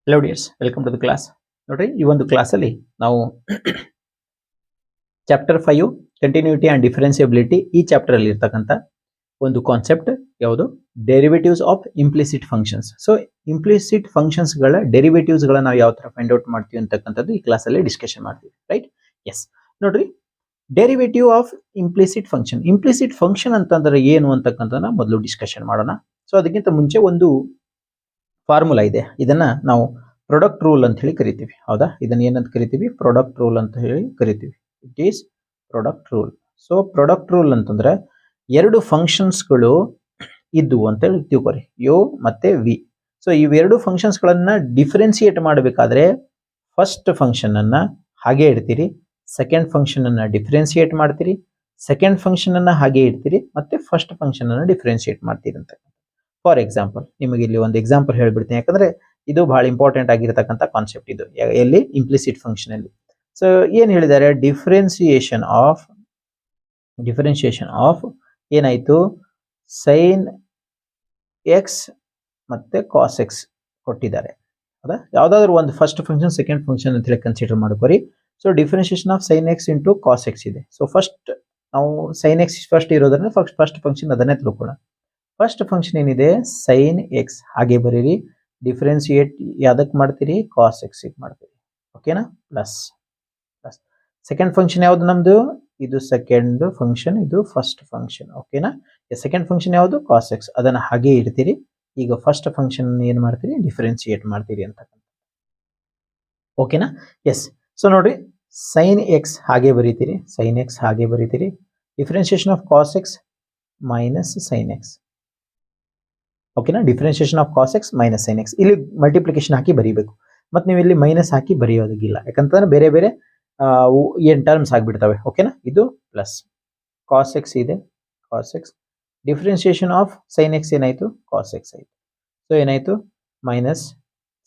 Hello dears, welcome to the class. ನೋಡ್ರಿ ಈ ಒಂದು ಕ್ಲಾಸ್ ಅಲ್ಲಿ ನಾವು ಚಾಪ್ಟರ್ 5 ಕಂಟಿನ್ಯೂಟಿ ಅಂಡ್ ಡಿಫರೆನ್ಸಿಬಿಲಿಟಿ ಈ ಚಾಪ್ಟರ್ ಅಲ್ಲಿ ಇರತಕ್ಕಂತ ಒಂದು ಕಾನ್ಸೆಪ್ಟ್ ಯಾವುದು derivatives of implicit functions. So implicit functions ಗಳ ಡೆರಿವೇಟಿವ್ಸ್ ಗಳ ನಾವು ಯಾವ ತರ ಫೈಂಡ್ ಔಟ್ ಮಾಡ್ತೀವಿ ಅಂತಕ್ಕಂಥದ್ದು ಈ ಕ್ಲಾಸ್ ಅಲ್ಲಿ ಡಿಸ್ಕಷನ್ ಮಾಡ್ತೀವಿ, ರೈಟ್? ಎಸ್, ನೋಡ್ರಿ derivative of implicit function. Implicit function ಅಂತಂದ್ರೆ ಏನು ಅಂತಕ್ಕಂಥದ್ದನ್ನ ಮೊದಲು ಡಿಸ್ಕಷನ್ ಮಾಡೋಣ. ಸೊ ಅದಕ್ಕಿಂತ ಮುಂಚೆ ಒಂದು ಫಾರ್ಮುಲಾ ಇದೆ, ಇದನ್ನ ನಾವು ಪ್ರಾಡಕ್ಟ್ ರೂಲ್ ಅಂತ ಹೇಳಿ ಕರಿತೀವಿ. ಹೌದಾ? ಇದನ್ನ ಏನಂತ ಕರಿತೀವಿ? ಪ್ರಾಡಕ್ಟ್ ರೂಲ್ ಅಂತ ಹೇಳಿ ಕರಿತೀವಿ. It is product rule. So product rule ಅಂತಂದ್ರೆ ಎರಡು ಫಂಕ್ಷನ್ಸ್ ಗಳು ಇದ್ದು ಅಂತ ಹೇಳಿ ತಿಳ್ಕೊರಿ, ಯು ಮತ್ತೆ ವಿ. ಸೊ ಇವೆರಡು ಫಂಕ್ಷನ್ಸ್ ಗಳನ್ನ ಡಿಫರೆನ್ಸಿಯೇಟ್ ಮಾಡಬೇಕಾದ್ರೆ ಫಸ್ಟ್ ಫಂಕ್ಷನ್ ಅನ್ನ ಹಾಗೆ ಇಡ್ತೀರಿ, ಸೆಕೆಂಡ್ ಫಂಕ್ಷನ್ ಅನ್ನ ಡಿಫರೆನ್ಸಿಯೇಟ್ ಮಾಡ್ತೀರಿ, ಸೆಕೆಂಡ್ ಫಂಕ್ಷನ್ ಅನ್ನ ಹಾಗೆ ಇಡ್ತೀರಿ, ಮತ್ತೆ ಫಸ್ಟ್ ಫಂಕ್ಷನ್ ಅನ್ನ ಡಿಫರೆನ್ಸಿಯೇಟ್ ಮಾಡ್ತೀರಿ ಅಂತ. ಫಾರ್ ಎಕ್ಸಾಂಪಲ್, ನಿಮಗೆ ಇಲ್ಲಿ ಒಂದು ಎಕ್ಸಾಂಪಲ್ ಹೇಳ್ಬಿಡ್ತೀನಿ, ಯಾಕಂದ್ರೆ ಇದು ಬಹಳ ಇಂಪಾರ್ಟೆಂಟ್ ಆಗಿರತಕ್ಕಂಥ ಕಾನ್ಸೆಪ್ಟ್ ಇದು ಎಲ್ಲಿ ಇಂಪ್ಲಿಸಿಟ್ ಫಂಕ್ಷನ್ ಅಲ್ಲಿ. ಸೊ ಏನ್ ಹೇಳಿದ್ದಾರೆ? ಡಿಫರೆನ್ಸಿಯೇಷನ್ ಆಫ್ ಏನಾಯ್ತು? ಸೈನ್ ಎಕ್ಸ್ ಮತ್ತೆ ಕಾಸ್ ಎಕ್ಸ್ ಕೊಟ್ಟಿದ್ದಾರೆ. ಹೌದಾ? ಯಾವ್ದಾದ್ರು ಒಂದು ಫಸ್ಟ್ ಫಂಕ್ಷನ್ ಸೆಕೆಂಡ್ ಫಂಕ್ಷನ್ ಅಂತ ಹೇಳಿ ಕನ್ಸಿಡರ್ ಮಾಡ್ಕೋರಿ. So differentiation of sine x into cos x ಇದೆ. ಸೊ ಫಸ್ಟ್ ನಾವು ಸೈನ್ ಎಕ್ಸ್ ಫಸ್ಟ್ ಇರೋದ್ರಿಂದ ಫಸ್ಟ್ ಫಂಕ್ಷನ್ ಅದನ್ನೇ ತಿಳ್ಕೊಳ್ಳೋಣ. ಫಸ್ಟ್ ಫಂಕ್ಷನ್ ಏನಿದೆ? ಸೈನ್ ಎಕ್ಸ್ ಹಾಗೆ ಬರೀರಿ, ಡಿಫರೆನ್ಸಿಯೇಟ್ ಯಾವ್ದಕ್ಕೆ ಮಾಡ್ತೀರಿ? ಕಾಸ್ ಎಕ್ಸ್ ಮಾಡ್ತೀರಿ. ಓಕೆನಾ? ಪ್ಲಸ್ ಸೆಕೆಂಡ್ ಫಂಕ್ಷನ್ ಯಾವ್ದು ನಮ್ದು? ಇದು ಸೆಕೆಂಡ್ ಫಂಕ್ಷನ್, ಇದು ಫಸ್ಟ್ ಫಂಕ್ಷನ್. ಓಕೆನಾ? ಸೆಕೆಂಡ್ ಫಂಕ್ಷನ್ ಯಾವುದು? Cos x. ಅದನ್ನ ಹಾಗೆ ಇಡ್ತೀರಿ. ಈಗ ಫಸ್ಟ್ ಫಂಕ್ಷನ್ ಏನ್ ಮಾಡ್ತೀರಿ? ಡಿಫರೆನ್ಸಿಯೇಟ್ ಮಾಡ್ತೀರಿ ಅಂತ. ಓಕೆನಾ? ಎಸ್. ಸೊ ನೋಡ್ರಿ, ಸೈನ್ ಎಕ್ಸ್ ಹಾಗೆ ಬರೀತೀರಿ, ಸೈನ್ ಎಕ್ಸ್ ಹಾಗೆ ಬರೀತೀರಿ, differentiation of cos x minus sine x. ಓಕೆನಾ? Differentiation of cos x minus sine x. ಇಲ್ಲಿ ಮಲ್ಟಿಪ್ಲಿಕೇಶನ್ ಹಾಕಿ ಬರೀಬೇಕು, ಮತ್ತೆ ನೀವು ಇಲ್ಲಿ ಮೈನಸ್ ಹಾಕಿ ಬರೆಯೋದಿಲ್ಲ, ಯಾಕಂತಂದ್ರೆ ಬೇರೆ ಬೇರೆ ಏನ್ ಟರ್ಮ್ಸ್ ಆಗ್ಬಿಡ್ತವೆ. ಓಕೆನಾ? ಇದು ಪ್ಲಸ್ ಕಾಸ್ ಎಕ್ಸ್ ಇದೆ, cos x, differentiation of sine x ಏನಾಯ್ತು? ಕಾಸ್ ಎಕ್ಸ್ ಆಯ್ತು. ಸೊ ಏನಾಯ್ತು? Minus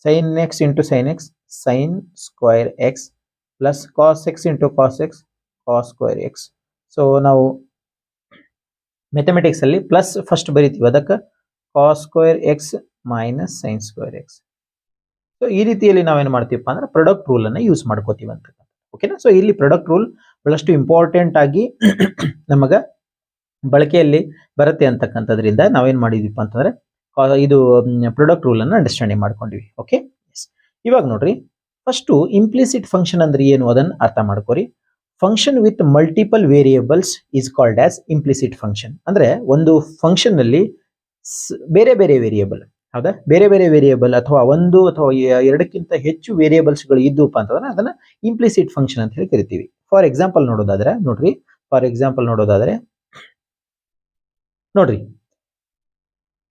sine x into sine x, sine square x, plus cos x into cos x, cos square x. So ನಾವು mathematics ಅಲ್ಲಿ plus first ಬರೀತೀವಿ, ಅದಕ್ಕೆ cos square x minus sine square x. So ಈ ರೀತಿಯಲ್ಲಿ ನಾವೇನು ಮಾಡ್ತೀವಪ್ಪ ಅಂದ್ರೆ ಪ್ರಾಡಕ್ಟ್ ರೂಲ್ ಅನ್ನ ಯೂಸ್ ಮಾಡ್ಕೋತೀವಿ ಅಂತ. ಓಕೆನಾ? ಸೊ ಇಲ್ಲಿ ಪ್ರಾಡಕ್ಟ್ ರೂಲ್ ಬಹಳಷ್ಟು ಇಂಪಾರ್ಟೆಂಟ್ ಆಗಿ ನಮಗ ಬಳಕೆಯಲ್ಲಿ ಬರುತ್ತೆ ಅಂತಕ್ಕಂಥದ್ರಿಂದ ನಾವೇನ್ ಮಾಡಿದೀಪ ಅಂತಂದ್ರೆ ಇದು ಪ್ರಾಡಕ್ಟ್ ರೂಲ್ ಅನ್ನ ಅಂಡರ್ಸ್ಟ್ಯಾಂಡಿಂಗ್ ಮಾಡ್ಕೊಂಡಿವಿ. ಓಕೆ? ಇವಾಗ ನೋಡ್ರಿ, ಫಸ್ಟ್ ಇಂಪ್ಲಿಸಿಟ್ ಫಂಕ್ಷನ್ ಅಂದ್ರೆ ಏನು ಅದನ್ನ ಅರ್ಥ ಮಾಡ್ಕೋರಿ. Function with multiple variables is called as implicit function. ಅಂದ್ರೆ ಒಂದು ಫಂಕ್ಷನ್ ನಲ್ಲಿ ಬೇರೆ ಬೇರೆ ವೇರಿಯೇಬಲ್, ಹೌದಾ? ಬೇರೆ ಬೇರೆ ವೇರಿಯೇಬಲ್ ಅಥವಾ ಒಂದು ಅಥವಾ ಎರಡಕ್ಕಿಂತ ಹೆಚ್ಚು ವೇರಿಯೇಬಲ್ಸ್ ಗಳು ಇದ್ದಪ್ಪ ಅಂತಂದ್ರೆ ಅದನ್ನ ಇಂಪ್ಲಿಸಿಟ್ ಫಂಕ್ಷನ್ ಅಂತ ಹೇಳಿ ಕರಿತೀವಿ. ಫಾರ್ ಎಕ್ಸಾಂಪಲ್ ನೋಡೋದಾದ್ರೆ ನೋಡ್ರಿ, ನೋಡ್ರಿ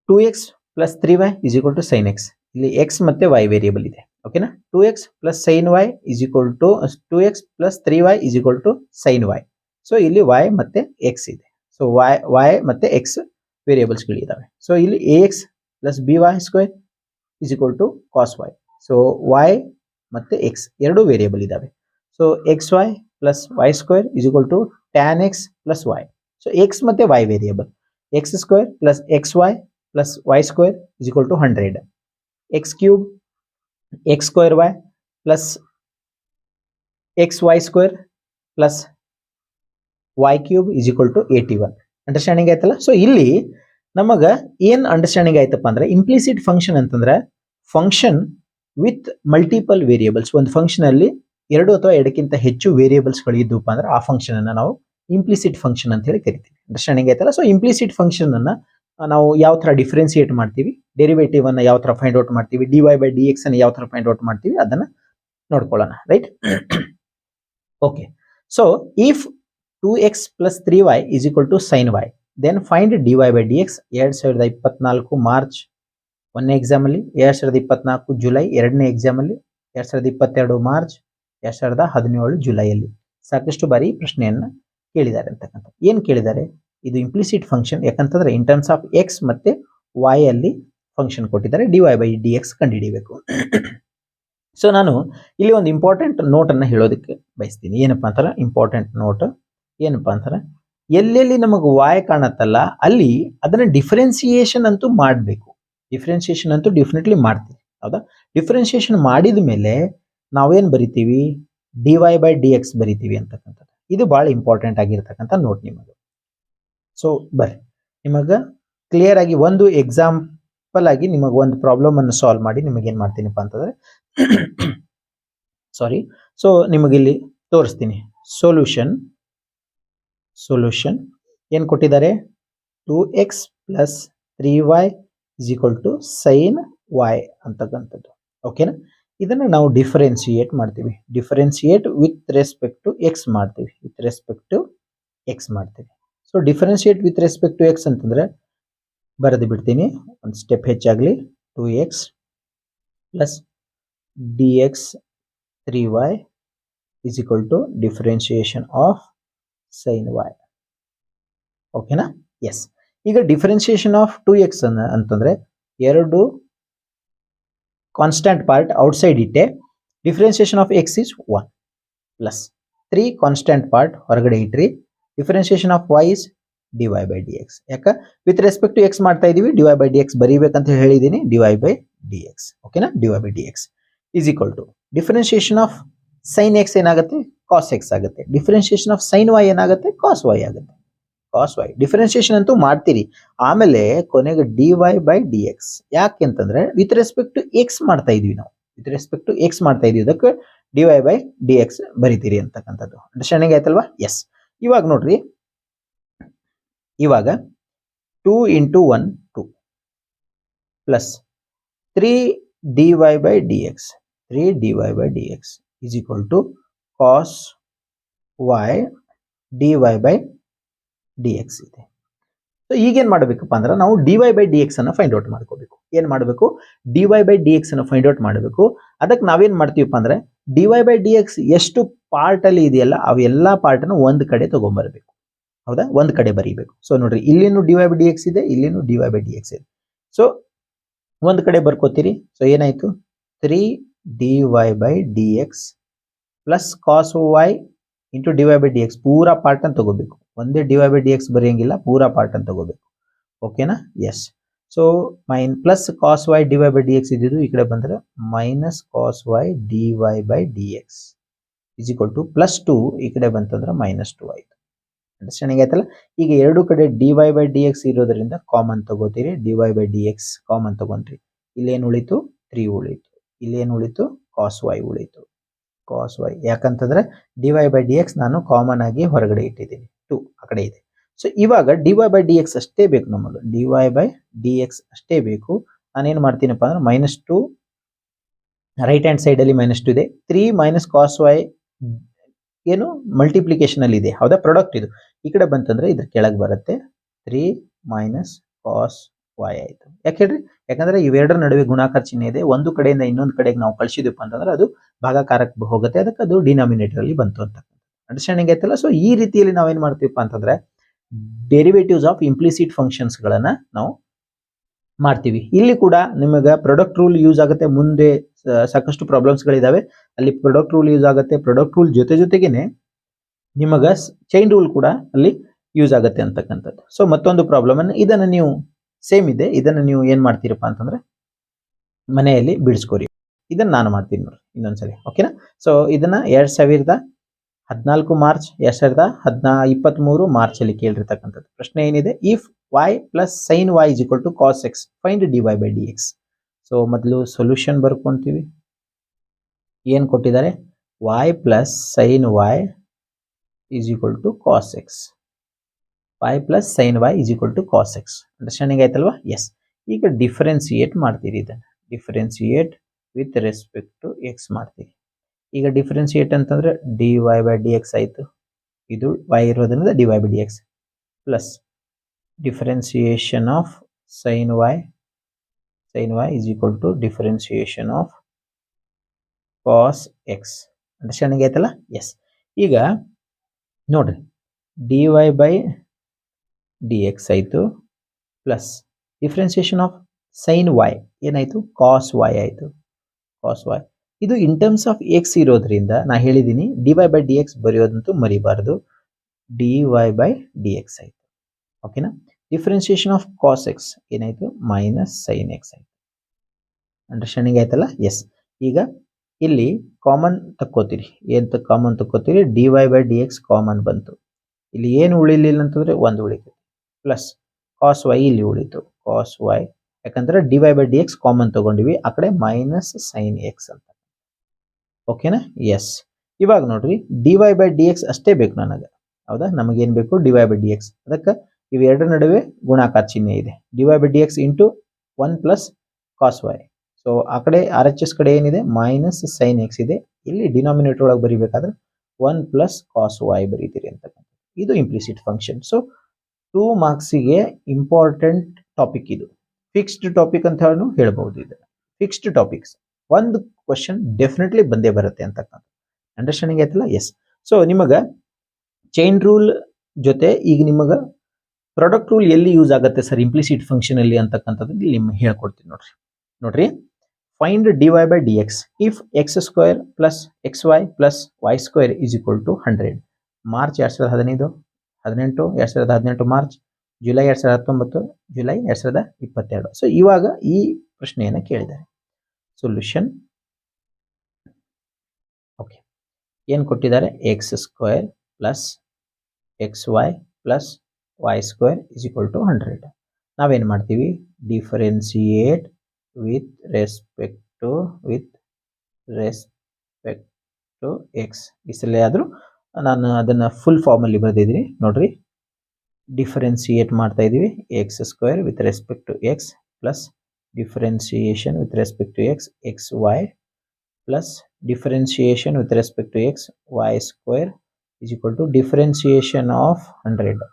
2x plus 3y is equal to sine x. ಇಲ್ಲಿ ಎಕ್ಸ್ ಮತ್ತೆ y ವೇರಿಯೇಬಲ್ ಇದೆ. ಓಕೆನಾ? 2x plus sine y is equal to 2x plus 3y is equal to sine y. So ಇಲ್ಲಿ y ಮತ್ತೆ x ಇದೆ. ಸೊ y ಮತ್ತೆ x variables ಗಳಿದಾವೆ. So ಇಲ್ಲಿ ax plus by square is equal to cos y. So y ಮತ್ತೆ x ಎರಡು variable ಇದಾವೆ. So xy plus y square is equal to tan x plus y. So x ಮತ್ತೆ y variable, x square plus xy plus y square is equal to 100. x cube x square y plus xy square plus y cube is equal to 81. Understanding ಆಯ್ತಲ್ಲ? So ಇಲ್ಲಿ ನಮಗ ಏನ್ understanding ಆಯ್ತಪ್ಪ ಅಂದ್ರೆ implicit function ಅಂತಂದ್ರೆ function with multiple variables. ಒಂದು function ಅಲ್ಲಿ ಎರಡು ಅಥವಾ ಎರಡಕ್ಕಿಂತ ಹೆಚ್ಚು ವೇರಿಯೇಬಲ್ಸ್ ಗಳು ಇದ್ದಪ್ಪ ಅಂದ್ರೆ ಆ ಫಂಕ್ಷನ್ ಅನ್ನ ನಾವು ಇಂಪ್ಲಿಸಿಟ್ ಫಂಕ್ಷನ್ ಅಂತ ಹೇಳಿ ಕರಿತೀವಿ. ಅಂಡರ್ಸ್ಟ್ಯಾಂಡಿಂಗ್ ಆಯ್ತಲ್ಲ? ಸೊ ಇಂಪ್ಲಿಸಿಟ್ ಫಂಕ್ಷನ್ ಅನ್ನ ನಾವು ಯಾವ ತರ ಡಿಫರೆನ್ಸಿಯೇಟ್ ಮಾಡ್ತೀವಿ, ಡೆರಿವೇಟಿವ್ ಅನ್ನ ಯಾವ ತರ ಫೈಂಡ್ ಔಟ್ ಮಾಡ್ತೀವಿ, dy ಬೈ dx ಅನ್ನ ಯಾವ ತರ ಫೈಂಡ್ ಔಟ್ ಮಾಡ್ತೀವಿ ಅದನ್ನ ನೋಡ್ಕೊಳ್ಳೋಣ, right? Okay. So if 2x plus 3y is equal to sine y, then find dy by dx. 2024 March 1ನೇ ಎಕ್ಸಾಮ್ ಅಲ್ಲಿ, 2024 ಜುಲೈ 2ನೇ ಎಕ್ಸಾಮ್ ಅಲ್ಲಿ, 2022 ಮಾರ್ಚ್, 2017 ಜುಲೈಯಲ್ಲಿ ಸಾಕಷ್ಟು ಬಾರಿ ಪ್ರಶ್ನೆಯನ್ನ ಕೇಳಿದ್ದಾರೆ ಅಂತಕ್ಕಂಥ. ಏನ್ ಕೇಳಿದ್ದಾರೆ? ಇದು ಇಂಪ್ಲಿಸಿಟ್ ಫಂಕ್ಷನ್, ಯಾಕಂತಂದ್ರೆ ಇನ್ ಟರ್ಮ್ಸ್ ಆಫ್ ಎಕ್ಸ್ ಮತ್ತೆ y ಅಲ್ಲಿ ಫಂಕ್ಷನ್ ಕೊಟ್ಟಿದ್ದಾರೆ, dy ಬೈ dx ಕಂಡುಹಿಡಿಯಬೇಕು. ಸೊ ನಾನು ಇಲ್ಲಿ ಒಂದು ಇಂಪಾರ್ಟೆಂಟ್ ನೋಟ್ ಅನ್ನ ಹೇಳೋದಕ್ಕೆ ಬಯಸ್ತೀನಿ. ಏನಪ್ಪಾ ಅಂತಾರೆ ಇಂಪಾರ್ಟೆಂಟ್ ನೋಟ್? ಏನಪ್ಪಾ ಅಂತಾರೆ, ಎಲ್ಲೆಲ್ಲಿ ನಮಗೆ y ಕಾಣತ್ತಲ್ಲ ಅಲ್ಲಿ ಅದನ್ನ ಡಿಫರೆನ್ಸಿಯೇಷನ್ ಅಂತೂ ಮಾಡಬೇಕು. ಡಿಫರೆನ್ಸಿಯೇಷನ್ ಅಂತೂ ಡೆಫಿನೆಟ್ಲಿ ಮಾಡ್ತೀವಿ, ಹೌದಾ? ಡಿಫ್ರೆನ್ಸಿಯೇಷನ್ ಮಾಡಿದ ಮೇಲೆ ನಾವೇನು ಬರಿತೀವಿ, dy ಬೈ ಡಿ ಎಕ್ಸ್ ಬರಿತೀವಿ ಅಂತಕ್ಕಂಥದ್ದು. ಇದು ಭಾಳ ಇಂಪಾರ್ಟೆಂಟ್ ಆಗಿರ್ತಕ್ಕಂಥ ನೋಟ್ ನಿಮಗೆ. ಸೊ ಬರ್ರಿ ನಿಮಗೆ ಕ್ಲಿಯರ್ ಆಗಿ ಒಂದು ಎಕ್ಸಾಂಪಲ್ ಆಗಿ ನಿಮಗೆ ಒಂದು ಪ್ರಾಬ್ಲಮ್ ಅನ್ನು ಸಾಲ್ವ್ ಮಾಡಿ ನಿಮಗೆ ಏನು ಮಾಡ್ತೀನಿಪ್ಪ ಅಂತಂದ್ರೆ ಸಾರಿ, ಸೊ ನಿಮಗೆ ಇಲ್ಲಿ ತೋರಿಸ್ತೀನಿ. ಸೊಲ್ಯೂಷನ್ ಏನು ಕೊಟ್ಟಿದ್ದಾರೆ, 2x plus 3y is equal to sine y ಅಂತಕ್ಕಂಥದ್ದು. ಓಕೆನಾ, ಇದನ್ನು ನಾವು ಡಿಫರೆನ್ಸಿಯೇಟ್ ಮಾಡ್ತೀವಿ. Differentiate with respect to x ಮಾಡ್ತೀವಿ, ವಿತ್ ರೆಸ್ಪೆಕ್ಟ್ ಟು ಎಕ್ಸ್ ಮಾಡ್ತೀವಿ. So differentiate with respect to x ಅಂತಂದ್ರೆ ಬರೆದು ಬಿಡ್ತೀನಿ, ಒಂದು ಸ್ಟೆಪ್ ಹೆಚ್ಚಾಗಲಿ. 2x plus d x 3y is equal to differentiation of sin y. ಓಕೆನಾ, ಎಸ್. ಈಗ ಡಿಫರೆನ್ಸಿಯೇಷನ್ ಆಫ್ 2x ಅಂತಂದ್ರೆ ಎರಡು ಕಾನ್ಸ್ಟೆಂಟ್ ಪಾರ್ಟ್ ಔಟ್ಸೈಡ್ ಇಟ್ಟೆ, differentiation of x is 1 plus 3 constant part ಹೊರಗಡೆ ಇಟ್ರಿ, differentiation of y is dy by dx. ಯಾಕ with respect to x ಮಾಡ್ತಾ ಇದೀವಿ, dy by dx ಬರೀಬೇಕಂತ ಹೇಳಿದೀನಿ, dy by dx. ಓಕೆನಾ, dy by dx is equal to differentiation of sine X ಏನಾಗುತ್ತೆ, cos x ಆಗುತ್ತೆ. Differentiation of sign Y ಏನಾಗುತ್ತೆ, ಕಾಸ್ Y ಆಗುತ್ತೆ. ಕಾಸ್ Y differentiation ಅಂತೂ ಮಾಡ್ತೀರಿ, ಆಮೇಲೆ ಕೊನೆಗೆ d y by d x. ಯಾಕೆ ಅಂತಂದ್ರೆ ವಿತ್ ರೆಸ್ಪೆಕ್ಟ್ ಟು ಎಕ್ಸ್ ಮಾಡ್ತಾ ಇದೀವಿ ನಾವು, ವಿತ್ ರೆಸ್ಪೆಕ್ಟ್ ಟು ಎಕ್ಸ್ ಮಾಡ್ತಾ ಇದೀವಿ, ಅದಕ್ಕೆ d y by d x ಬರಿತೀರಿ ಅಂತಕ್ಕಂಥದ್ದು. ಅಂಡರ್ಸ್ಟ್ಯಾಂಡಿಂಗ್ ಆಯ್ತಲ್ವಾ? ಎಸ್. ಇವಾಗ ನೋಡ್ರಿ, ಇವಾಗ 2 into 1 2 plus 3 d y by d x, 3 dy by dx is equal to cos y dy by dx ಇದೆ. ಸೊ ಈಗೇನು ಮಾಡಬೇಕಪ್ಪ ಅಂದ್ರೆ ನಾವು dy by dx ಅನ್ನು ಫೈಂಡ್ ಔಟ್ ಮಾಡ್ಕೋಬೇಕು. ಏನು ಮಾಡಬೇಕು, dy by dx ಅನ್ನು ಫೈಂಡ್ ಔಟ್ ಮಾಡಬೇಕು. ಅದಕ್ಕೆ ನಾವೇನು ಮಾಡ್ತೀವಪ್ಪ ಅಂದ್ರೆ dy by dx ಎಷ್ಟು ಪಾರ್ಟ್ ಅಲ್ಲಿ ಇದೆಯಲ್ಲ ಅವೆಲ್ಲ ಪಾರ್ಟ್ ಅನ್ನು ಒಂದು ಕಡೆ ತಗೊಂಡ್ಬರ್ಬೇಕು. ಹೌದಾ, ಒಂದು ಕಡೆ ಬರೀಬೇಕು. ಸೊ ನೋಡ್ರಿ, ಇಲ್ಲಿನೂ dy by dx ಇದೆ, ಇಲ್ಲಿನೂ dy by dx ಇದೆ. ಸೊ ಒಂದು ಕಡೆ ಬರ್ಕೋತೀರಿ. ಸೊ ಏನಾಯ್ತು, 3 dy by dx plus cos y into dy by dx. ಪೂರಾ ಪಾರ್ಟ್ ಅಂತ ತಗೋಬೇಕು, ಒಂದೇ dy by dx ಬರೆಯಂಗಿಲ್ಲ, ಪೂರಾ ಪಾರ್ಟ್ ಅಂತ ತಗೋಬೇಕು. ಓಕೆನಾ, yes. So plus cos y dy by dx ಇದ್ದಿದ್ದು ಈ ಕಡೆ ಬಂದ್ರೆ minus cos y dy by dx is equal to plus 2 ಈ ಕಡೆ ಬಂತಂದ್ರೆ ಮೈನಸ್ 2 ಆಯ್ತು. ಅಂಡರ್ಸ್ಟ್ಯಾಂಡಿಂಗ್ ಆಯ್ತಲ್ಲ? ಈಗ ಎರಡು ಕಡೆ dy by dx ಇರೋದ್ರಿಂದ ಕಾಮನ್ ತಗೋತೀರಿ, dy by dx ಕಾಮನ್ ತಗೊಂಡ್ರಿ. ಇಲ್ಲೇನು ಉಳಿತು, 3 ಉಳಿತು. ಇಲ್ಲೇನು ಉಳಿತು, ಕಾಸ್ ವೈ ಉಳಿತು, ಕಾಸ್ ವೈ. ಯಾಕಂತಂದ್ರೆ dy by dx ನಾನು ಕಾಮನ್ ಆಗಿ ಹೊರಗಡೆ ಇಟ್ಟಿದ್ದೀನಿ, 2 ಆ ಕಡೆ ಇದೆ. ಸೊ ಇವಾಗ dy by dx ಅಷ್ಟೇ ಬೇಕು ನಮಗೆ, dy by dx ಅಷ್ಟೇ ಬೇಕು. ನಾನೇನು ಮಾಡ್ತೀನಪ್ಪ ಅಂದ್ರೆ ಮೈನಸ್ 2 ರೈಟ್ ಹ್ಯಾಂಡ್ ಸೈಡ್ ಅಲ್ಲಿ ಮೈನಸ್ 2 ಇದೆ, 3 ಮೈನಸ್ ಕಾಸ್ ವೈ ಏನು ಮಲ್ಟಿಪ್ಲಿಕೇಶನ್ ಅಲ್ಲಿ ಇದೆ. ಹೌದಾ, ಪ್ರಾಡಕ್ಟ್ ಇದು ಈ ಕಡೆ ಬಂತಂದ್ರೆ ಇದ್ರ ಕೆಳಗೆ ಬರುತ್ತೆ, 3 ಮೈನಸ್ ಕಾಸ್ ವೈ ಆಯ್ತು. ಯಾಕೆ ಹೇಳ್ರಿ, ಯಾಕಂದ್ರೆ ಇವೆರಡರ ನಡುವೆ ಗುಣಾಕಾರ ಚಿಹ್ನೆ ಇದೆ, ಒಂದು ಕಡೆಯಿಂದ ಇನ್ನೊಂದು ಕಡೆಗೆ ನಾವು ಕಳಿಸಿದಪ್ಪ ಅಂತಂದ್ರೆ ಅದು ಭಾಗಾಕಾರಕ್ಕೆ ಹೋಗುತ್ತೆ, ಅದಕ್ಕೆ ಅದು ಡಿನಾಮಿನೇಟರ್ ಅಲ್ಲಿ ಬಂತು ಅಂತ. ಅಂಡರ್ಸ್ಟ್ಯಾಂಡಿಂಗ್ ಆಯ್ತಲ್ಲ? ಸೊ ಈ ರೀತಿಯಲ್ಲಿ ನಾವೇನ್ ಮಾಡ್ತೀವಪ್ಪ ಅಂತಂದ್ರೆ ಡೆರಿವೇಟಿವ್ಸ್ ಆಫ್ ಇಂಪ್ಲಿಸಿಟ್ ಫಂಕ್ಷನ್ಸ್ ಗಳನ್ನ ನಾವು ಮಾಡ್ತೀವಿ. ಇಲ್ಲಿ ಕೂಡ ನಿಮಗೆ ಪ್ರಾಡಕ್ಟ್ ರೂಲ್ ಯೂಸ್ ಆಗುತ್ತೆ. ಮುಂದೆ ಸಾಕಷ್ಟು ಪ್ರಾಬ್ಲಮ್ಸ್ ಗಳಿದಾವೆ, ಅಲ್ಲಿ ಪ್ರಾಡಕ್ಟ್ ರೂಲ್ ಯೂಸ್ ಆಗುತ್ತೆ. ಪ್ರಾಡಕ್ಟ್ ರೂಲ್ ಜೊತೆಗೇನೆ ನಿಮಗ ಚೈನ್ ರೂಲ್ ಕೂಡ ಅಲ್ಲಿ ಯೂಸ್ ಆಗುತ್ತೆ ಅಂತಕ್ಕಂಥದ್ದು. ಸೊ ಮತ್ತೊಂದು ಪ್ರಾಬ್ಲಮ್ ಅನ್ನು ಇದನ್ನ ನೀವು ಸೇಮ್ ಇದೆ, ಇದನ್ನ ನೀವು ಏನ್ ಮಾಡ್ತೀರಪ್ಪ ಅಂತಂದ್ರೆ ಮನೆಯಲ್ಲಿ ಬಿಡಿಸ್ಕೋರಿ. ಇದನ್ನ ನಾನು ಮಾಡ್ತೀನಿ ನೋಡ್ರಿ ಇನ್ನೊಂದ್ಸಲಿ. ಓಕೆನಾ, ಸೊ ಇದನ್ನ 2014 ಮಾರ್ಚ್ 2023 ಮಾರ್ಚ್ ಅಲ್ಲಿ ಕೇಳಿರ್ತಕ್ಕಂಥದ್ದು ಪ್ರಶ್ನೆ ಏನಿದೆ, if y plus sine y is equal to cos x find dy by dx. So ಮೊದಲು ಸೊಲ್ಯೂಷನ್ ಬರ್ಕೊಂತೀವಿ. ಏನ್ ಕೊಟ್ಟಿದ್ದಾರೆ, y plus sine y is equal to cos x, y plus sine y is equal to cos x. Understanding ಆಯ್ತಲ್ವಾ? Yes. ಈಗ differentiate ಮಾಡ್ತೀರಿ, ಇದನ್ನ differentiate with respect to x ಮಾಡ್ತೀರಿ. ಈಗ ಡಿಫರೆನ್ಸಿಯೇಟ್ ಅಂತಂದ್ರೆ dy by dx ಆಯ್ತು, ಇದು y ಇರೋದ್ರಿಂದ dy by dx plus differentiation of sign y is equal to differentiation of cos x. Understanding ಆಯ್ತಲ್ಲ? ಎಸ್. ಈಗ ನೋಡ್ರಿ, dy by dx ಆಯ್ತು plus differentiation of sign y ಏನಾಯ್ತು, ಕಾಸ್ y ಆಯ್ತು, ಕಾಸ್ y. ಇದು ಇನ್ ಟರ್ಮ್ಸ್ ಆಫ್ ಎಕ್ಸ್ ಇರೋದ್ರಿಂದ ನಾ ಹೇಳಿದ್ದೀನಿ dy by dx ಬರೆಯೋದಂತೂ ಮರಿಬಾರ್ದು, dy by dx ಆಯ್ತು. ಓಕೆನಾ, ಡಿಫರೆನ್ಸಿಯೇಷನ್ ಆಫ್ ಕಾಸ್ ಎಕ್ಸ್ ಏನಾಯ್ತು, ಮೈನಸ್ ಸೈನ್ ಎಕ್ಸ್ ಆಯ್ತು. ಅಂಡರ್ಸ್ಟ್ಯಾಂಡಿಂಗ್ ಆಯ್ತಲ್ಲ. ಎಸ್, ಈಗ ಇಲ್ಲಿ ಕಾಮನ್ ತಕ್ಕೋತೀರಿ. ಏನು ಕಾಮನ್ ತಕ್ಕೋತೀರಿ? dy by d x common ಬಂತು. ಇಲ್ಲಿ ಏನು ಉಳಿಲಿಲ್ಲ ಅಂತಂದ್ರೆ ಒಂದು ಉಳಿತು, ಪ್ಲಸ್ ಕಾಸ್ ವೈ ಇಲ್ಲಿ ಉಳಿತು, ಕಾಸ್ ವೈ, ಯಾಕಂದ್ರೆ dy by d x common ತಗೊಂಡಿವಿ, ಆ ಕಡೆ ಮೈನಸ್ ಸೈನ್ ಎಕ್ಸ್ ಅಂತ. ಓಕೆನಾ? ಎಸ್. ಇವಾಗ ನೋಡ್ರಿ, dy ಬೈ ಡಿ ಎಕ್ಸ್ ಅಷ್ಟೇ ಬೇಕು ನನಗೆ. ಹೌದಾ? ನಮಗೇನು ಬೇಕು? dy by d x. ಅದಕ್ಕೆ ಇವೆರಡರ ನಡುವೆ ಗುಣಾಕಾರ ಚಿಹ್ನೆ ಇದೆ. dy by d x into 1 plus cos y. So ಆ ಕಡೆ ಆರ್ ಎಚ್ ಎಸ್ ಕಡೆ ಏನಿದೆ? ಮೈನಸ್ ಸೈನ್ ಎಕ್ಸ್ ಇದೆ. ಇಲ್ಲಿ ಡಿನಾಮಿನೇಟರ್ ಒಳಗೆ ಬರಿಬೇಕಾದ್ರೆ 1 ಪ್ಲಸ್ ಕಾಸ್ ವೈ ಬರೀತೀರಿ ಅಂತಕ್ಕಂಥ. ಇದು ಇಂಪ್ಲಿಸಿಟ್ ಫಂಕ್ಷನ್. ಸೊ 2 ಮಾರ್ಕ್ಸಿಗೆ ಇಂಪಾರ್ಟೆಂಟ್ ಟಾಪಿಕ್ ಇದು. ಫಿಕ್ಸ್ಡ್ ಟಾಪಿಕ್ ಅಂತ ಹೇಳ್ಬಹುದು. ಇದು ಫಿಕ್ಸ್ಡ್ ಟಾಪಿಕ್ಸ್, ಒಂದು ಕ್ವಶನ್ ಡೆಫಿನೆಟ್ಲಿ ಬಂದೇ ಬರುತ್ತೆ ಅಂತಕ್ಕಂಥ. ಅಂಡರ್ಸ್ಟ್ಯಾಂಡಿಂಗ್ ಆಯ್ತಲ್ಲ? ಎಸ್. ಸೊ ನಿಮಗೆ ಚೈನ್ ರೂಲ್ ಜೊತೆ ಈಗ ನಿಮಗೆ ಪ್ರಾಡಕ್ಟ್ ರೂಲ್ ಎಲ್ಲಿ ಯೂಸ್ ಆಗುತ್ತೆ ಸರ್ ಇಂಪ್ಲಿಸಿಟ್ ಫಂಕ್ಷನ್ ಅಲ್ಲಿ ಅಂತಕ್ಕಂಥದ್ದು ಇಲ್ಲಿ ನಿಮ್ಗೆ ಹೇಳ್ಕೊಡ್ತೀನಿ. ನೋಡ್ರಿ, find dy by d x if x square plus x y plus y square is equal to 100. March 2015, 18, 2018 March, July 2019, July 2022. So ಇವಾಗ ಈ ಪ್ರಶ್ನೆಯನ್ನು ಕೇಳಿದ್ದಾರೆ. ಸೊಲ್ಯೂಷನ್, ಓಕೆ, ಏನು ಕೊಟ್ಟಿದ್ದಾರೆ? X square plus x y plus y square is equal to 100. ನಾವೇನು ಮಾಡ್ತೀವಿ? Differentiate with respect to x. ಈ ಸಲ ಆದರೂ ನಾನು ಅದನ್ನು ಫುಲ್ ಫಾರ್ಮಲ್ಲಿ ಬರೆದಿದ್ದೀನಿ ನೋಡ್ರಿ. ಡಿಫರೆನ್ಸಿಯೇಟ್ ಮಾಡ್ತಾ ಇದ್ದೀವಿ. X square with respect to x plus differentiation with respect to x x y plus differentiation with respect to x y square is equal to differentiation of 100.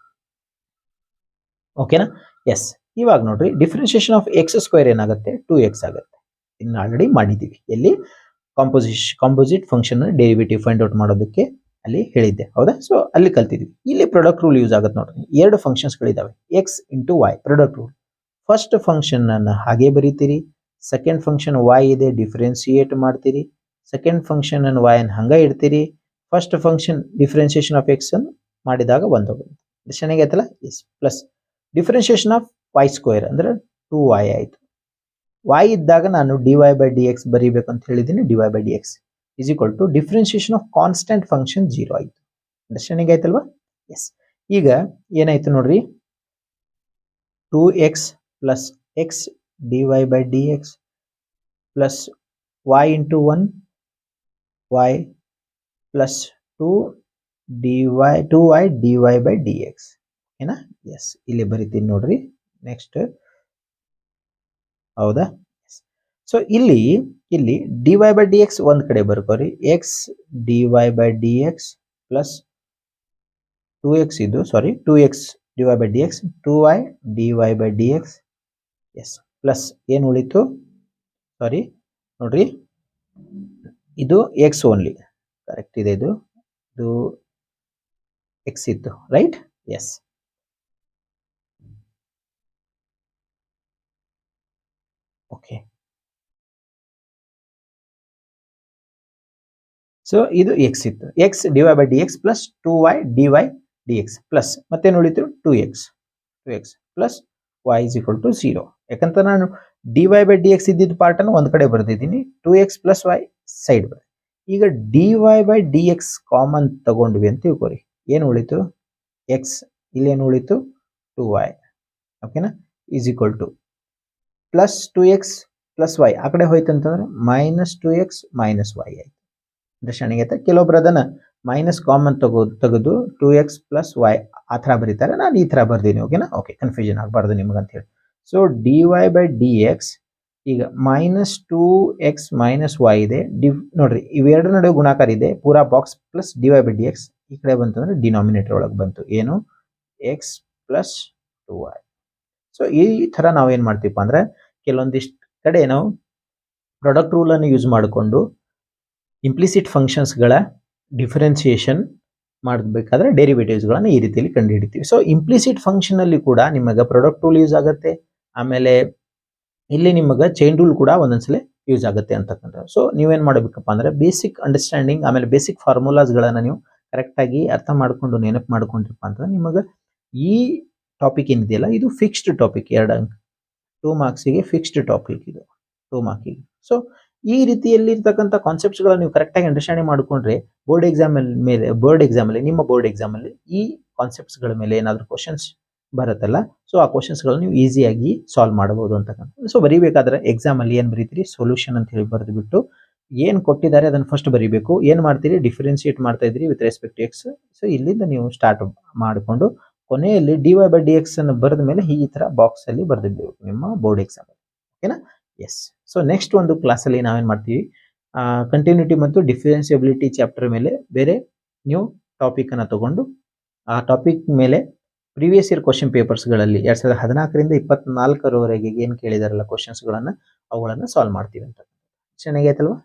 ಓಕೆನಾ? ಎಸ್. ಇವಾಗ ನೋಡ್ರಿ, ಡಿಫರೆನ್ಸಿಯೇಷನ್ ಆಫ್ ಎಕ್ಸ್ ಸ್ಕ್ವೇರ್ ಏನಾಗುತ್ತೆ? 2x ಆಗುತ್ತೆ. ಇನ್ನು already ಮಾಡಿದ್ದೀವಿ. ಎಲ್ಲಿ? Composite function derivative find out ಮಾಡೋದಕ್ಕೆ ಅಲ್ಲಿ ಹೇಳಿದ್ದೆ. ಹೌದಾ? ಸೊ ಅಲ್ಲಿ ಕಲ್ತಿದ್ವಿ. ಇಲ್ಲಿ ಪ್ರಾಡಕ್ಟ್ ರೂಲ್ ಯೂಸ್ ಆಗುತ್ತೆ ನೋಡ್ರಿ. ಎರಡು ಫಂಕ್ಷನ್ಸ್ಗಳಿದ್ದಾವೆ, x into y. Product rule, first function ಅನ್ನು ಹಾಗೆ ಬರೀತೀರಿ, ಸೆಕೆಂಡ್ ಫಂಕ್ಷನ್ ವೈ ಇದೆ, ಡಿಫರೆನ್ಸಿಯೇಟ್ ಮಾಡ್ತೀರಿ. ಸೆಕೆಂಡ್ ಫಂಕ್ಷನ್ ಅನ್ನು ವೈ ಅನ್ನು ಹಂಗೆ ಇಡ್ತೀರಿ. First function differentiation of x ಅನ್ನು ಮಾಡಿದಾಗ 1 ಬರುತ್ತೆ. ಚೆನ್ನಾಗಿ ಆಯ್ತಲ್ಲ? Yes. Plus differentiation of y square ಅಂದ್ರೆ 2y ಆಯಿತು. y ಇದ್ದಾಗ ನಾನು dy ಬೈ ಡಿ ಎಕ್ಸ್ ಬರೀಬೇಕು ಅಂತ ಹೇಳಿದ್ದೀನಿ. dy by d x is equal to differentiation of constant function 0 ಆಯಿತು. ಅಂಡರ್ಸ್ಟ್ಯಾಂಡಿಂಗ್ ಆಯ್ತಲ್ವಾ? ಎಸ್. ಈಗ ಏನಾಯ್ತು ನೋಡ್ರಿ, 2x plus x dy by d x plus y into 1 y plus 2y dy by d x. ಏನ? Yes. ಇಲ್ಲಿ ಬರಿತೀನಿ ನೋಡ್ರಿ. Next, ಹೌದಾ? ಸೊ ಇಲ್ಲಿ dy ಬೈ ಡಿ ಎಕ್ಸ್ ಒಂದ್ ಕಡೆ ಬರ್ಕೋರಿ. X dy by d x plus 2x ಇದು, sorry 2x dy by d x 2y dy by d x. Yes. Plus ಏನು ಉಳಿತು? ಸಾರಿ ನೋಡ್ರಿ, ಇದು ಎಕ್ಸ್ ಓನ್ಲಿ, ಕರೆಕ್ಟ್ ಇದೆ. ಇದು ಎಕ್ಸ್ ಇತ್ತು, ರೈಟ್? ಎಸ್. ಓಕೆ. ಸೊ ಇದು ಎಕ್ಸ್ ಇತ್ತು. X dy by d x plus 2y dy dx plus ಮತ್ತೇನು ಉಳಿತು? 2x plus y is equal to 0. ಯಾಕಂತ ನಾನು dy ಬೈ ಡಿ ಎಕ್ಸ್ ಇದ್ದಿದ್ದ ಪಾರ್ಟ್ ಅನ್ನು ಒಂದ್ ಕಡೆ ಬರ್ದಿದ್ದೀನಿ. 2x ಪ್ಲಸ್ y ಸೈಡ್ ಬರ್. ಈಗ dy by d x common ತಗೊಂಡ್ವಿ ಅಂತ ತಿಳ್ಕೊರಿ. ಏನು ಉಳಿತು? ಎಕ್ಸ್. ಇಲ್ಲೇನು ಉಳಿತು? 2y. ಓಕೆನಾ? Is equal to plus 2x plus y ಆ ಕಡೆ ಹೋಯ್ತು ಅಂತಂದ್ರೆ ಮೈನಸ್ 2x ಮೈನಸ್ y ಆಯ್ತು. ಅಂಡರ್ಸ್ಟ್ಯಾಂಡಿಂಗ್ ಆಯ್ತಾ? ಕೆಲವೊಬ್ರು ಅದನ್ನ ಮೈನಸ್ ಕಾಮನ್ ತೆಗೆದು 2x ಪ್ಲಸ್ ವೈ ಆ ಥರ ಬರೀತಾರೆ. ನಾನು ಈ ಥರ ಬರ್ದೀನಿ. ಓಕೆನಾ? ಓಕೆ, ಕನ್ಫ್ಯೂಷನ್ ಆಗಬಾರ್ದು ನಿಮ್ಗಂತ ಹೇಳಿ. So dy by d X ಈಗ ಮೈನಸ್ 2x ಮೈನಸ್ ವೈ ಇದೆ. ನೋಡ್ರಿ, ಇವೆರಡರ ನಡುವೆ ಗುಣಾಕಾರ ಇದೆ. ಪೂರಾ box plus dy by d X ಈ ಕಡೆ ಬಂತಂದ್ರೆ ಡಿನಾಮಿನೇಟರ್ ಒಳಗೆ ಬಂತು. ಏನು? x plus 2y. ಸೊ ಈ ಥರ ನಾವೇನು ಮಾಡ್ತೀವಪ್ಪ ಅಂದ್ರೆ ಕೆಲವೊಂದಿಷ್ಟು ಕಡೆ ನಾವು ಪ್ರಾಡಕ್ಟ್ ರೂಲನ್ನು ಯೂಸ್ ಮಾಡಿಕೊಂಡು ಇಂಪ್ಲಿಸಿಟ್ ಫಂಕ್ಷನ್ಸ್ಗಳ ಡಿಫರೆನ್ಸಿಯೇಷನ್ ಮಾಡಬೇಕಾದ್ರೆ ಡೆರಿವೇಟಿವ್ಸ್ಗಳನ್ನು ಈ ರೀತಿಯಲ್ಲಿ ಕಂಡುಹಿಡಿತೀವಿ. ಸೊ ಇಂಪ್ಲಿಸಿಟ್ ಫಂಕ್ಷನ್ ಅಲ್ಲಿ ಕೂಡ ನಿಮಗೆ ಪ್ರಾಡಕ್ಟ್ ರೂಲ್ ಯೂಸ್ ಆಗುತ್ತೆ. ಆಮೇಲೆ ಇಲ್ಲಿ ನಿಮಗೆ ಚೈನ್ ರೂಲ್ ಕೂಡ ಒಂದೊಂದ್ಸಲ ಯೂಸ್ ಆಗುತ್ತೆ ಅಂತಕ್ಕಂಥದ್ದು. ಸೊ ನೀವೇನು ಮಾಡಬೇಕಪ್ಪ ಅಂದ್ರೆ ಬೇಸಿಕ್ ಅಂಡರ್ಸ್ಟ್ಯಾಂಡಿಂಗ್ ಆಮೇಲೆ ಬೇಸಿಕ್ ಫಾರ್ಮುಲಾಸ್ಗಳನ್ನು ನೀವು ಕರೆಕ್ಟಾಗಿ ಅರ್ಥ ಮಾಡಿಕೊಂಡು ನೆನಪು ಮಾಡ್ಕೊಂಡಿರಪ್ಪ ಅಂತಂದ್ರೆ ನಿಮಗೆ ಈ ಟಾಪಿಕ್ ಏನಿದೆಯಲ್ಲ ಇದು ಫಿಕ್ಸ್ಡ್ ಟಾಪಿಕ್. 2 ಮಾರ್ಕ್ಸಿಗೆ ಫಿಕ್ಸ್ಡ್ ಟಾಪಿಕ್ ಇದು. 2 ಮಾರ್ಕಿಗೆ. ಸೊ ಈ ರೀತಿಯಲ್ಲಿ ಇರ್ತಕ್ಕಂಥ ಕಾನ್ಸೆಪ್ಟ್ಸ್ಗಳನ್ನ ನೀವು ಕರೆಕ್ಟಾಗಿ ಅಂಡರ್ಸ್ಟ್ಯಾಂಡಿಂಗ್ ಮಾಡಿಕೊಂಡ್ರೆ ಬೋರ್ಡ್ ಎಕ್ಸಾಮ್ ಅಲ್ಲಿ ನಿಮ್ಮ ಬೋರ್ಡ್ ಎಕ್ಸಾಮ್ ಅಲ್ಲಿ ಈ ಕಾನ್ಸೆಪ್ಟ್ಸ್ಗಳ ಮೇಲೆ ಏನಾದರೂ ಕ್ವಶನ್ಸ್ ಬರುತ್ತಲ್ಲ, ಸೊ ಆ ಕ್ವಶನ್ಸ್ಗಳು ನೀವು ಈಸಿಯಾಗಿ ಸಾಲ್ವ್ ಮಾಡಬಹುದು ಅಂತಕ್ಕಂಥ. ಸೊ ಬರೀಬೇಕಾದ್ರೆ ಎಕ್ಸಾಮ್ ಅಲ್ಲಿ ಏನು ಬರೀತೀರಿ, ಸೊಲ್ಯೂಷನ್ ಅಂತ ಹೇಳಿ ಬರೆದು ಬಿಟ್ಟು ಏನು ಕೊಟ್ಟಿದ್ದಾರೆ ಅದನ್ನು ಫಸ್ಟ್ ಬರೀಬೇಕು. ಏನು ಮಾಡ್ತೀರಿ, ಡಿಫರೆನ್ಶಿಯೇಟ್ ಮಾಡ್ತಾ ಇದ್ರಿ ವಿತ್ ರೆಸ್ಪೆಕ್ಟ್ ಎಕ್ಸ್. ಸೊ ಇಲ್ಲಿಂದ ನೀವು ಸ್ಟಾರ್ಟ್ ಮಾಡಿಕೊಂಡು ಕೊನೆಯಲ್ಲಿ dy/dx ಅನ್ನು ಬರೆದ ಮೇಲೆ ಈ ತರ ಬಾಕ್ಸ್ ಅಲ್ಲಿ ಬರೆದಿದ್ದೇವೆ ನಿಮ್ಮ ಬೋರ್ಡ್ ಎಕ್ಸಾಮ್. ಓಕೆನಾ? ಎಸ್. ಸೊ ನೆಕ್ಸ್ಟ್ ಒಂದು ಕ್ಲಾಸಲ್ಲಿ ನಾವೇನು ಮಾಡ್ತೀವಿ, ಕಂಟಿನ್ಯೂಟಿ ಮತ್ತು ಡಿಫರೆನ್ಸಿಬಿಲಿಟಿ ಚಾಪ್ಟರ್ ಮೇಲೆ ಬೇರೆ ನ್ಯೂ ಟಾಪಿಕ್ ಅನ್ನು ತಗೊಂಡು ಆ ಟಾಪಿಕ್ ಮೇಲೆ ಪ್ರೀವಿಯಸ್ ಇಯರ್ ಕ್ವಶನ್ ಪೇಪರ್ಸ್ಗಳಲ್ಲಿ 2014ರಿಂದ 24ರವರೆಗೆ ಏನು ಕೇಳಿದಾರಲ್ಲ ಕ್ವಶನ್ಸ್ಗಳನ್ನು, ಅವುಗಳನ್ನು ಸಾಲ್ವ್ ಮಾಡ್ತೀವಿ ಅಂತ. ಚೆನ್ನಾಗೈತಲ್ವಾ?